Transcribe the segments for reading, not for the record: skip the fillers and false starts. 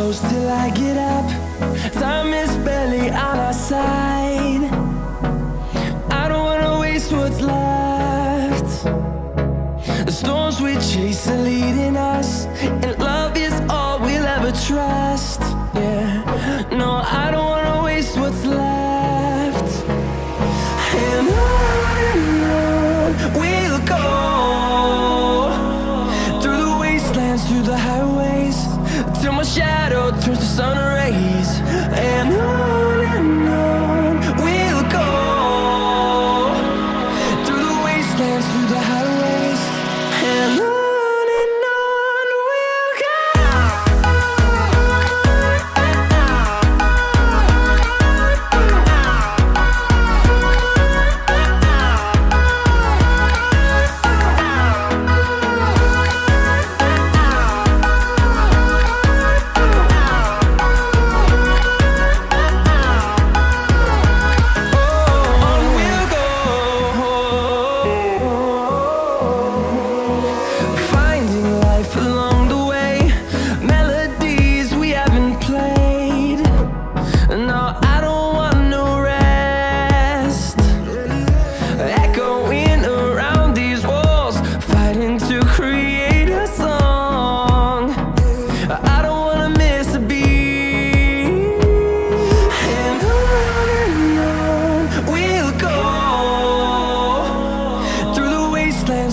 close till I get up. Time is barely on our side. I don't wanna waste what's left. The storms we chase are leading us, and love is all we'll ever trust. Yeah, no, I don't wanna waste what's left. And on we'll go, through the wastelands, through the highways, till my shadow turns to sun rays. And on we'll go, through the wastelands, through the highways, and on we'll go.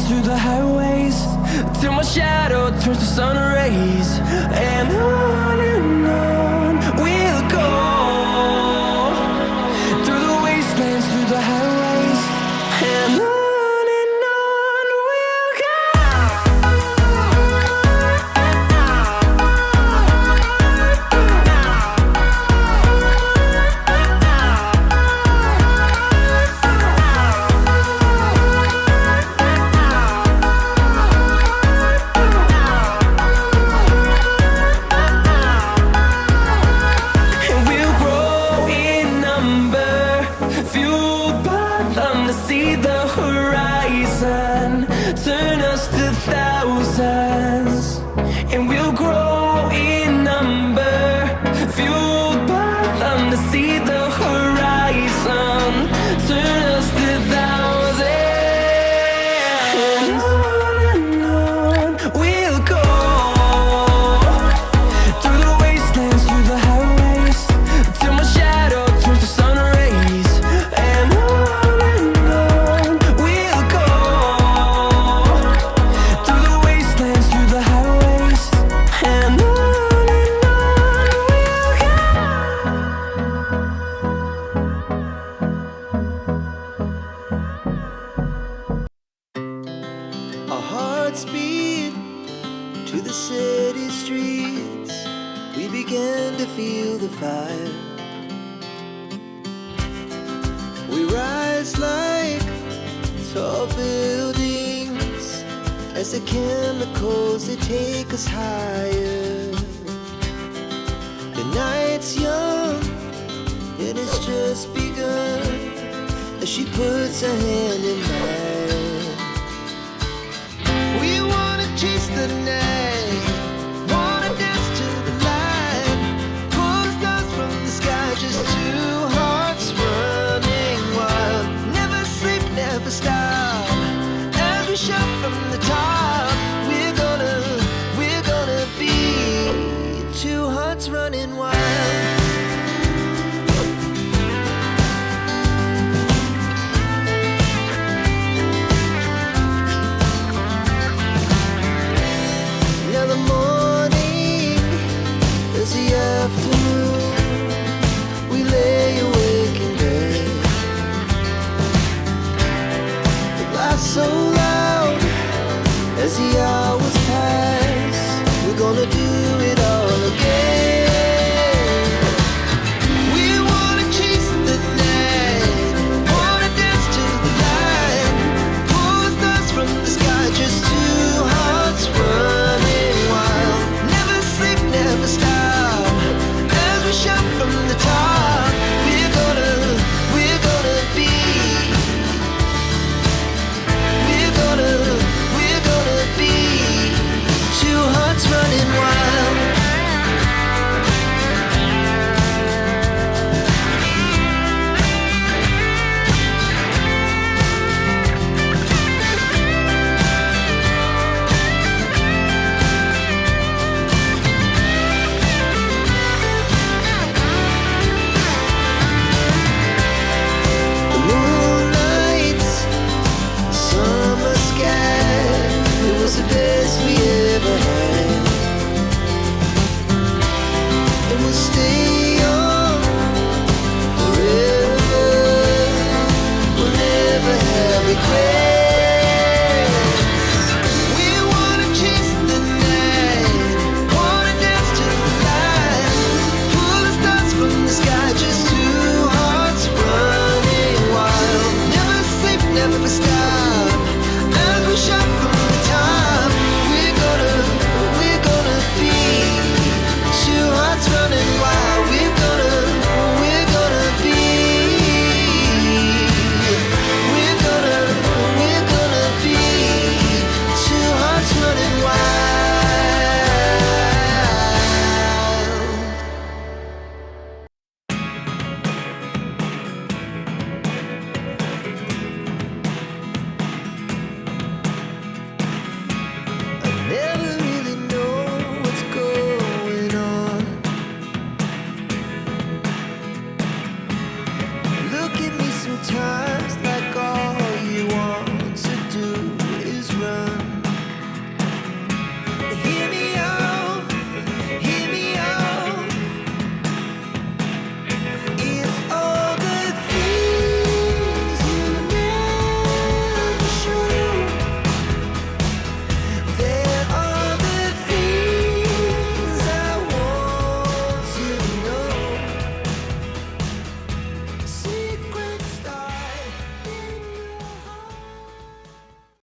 Through the highways, till my shadow turns to sun rays. And on we'll go, through the wastelands, through the highways, and on we'll go. See the horizon, turn us to thousands, and we'll grow in number, fueled by them. To see the horizon, turn us to thousands, and on we'll go, through the wastelands, through the highways, till my shadow turns to sun rays. And speed to the city streets, we began to feel the fire. We rise like tall buildings as the chemicals, they take us higher. The night's young and it's just begun as she puts her hand in mine.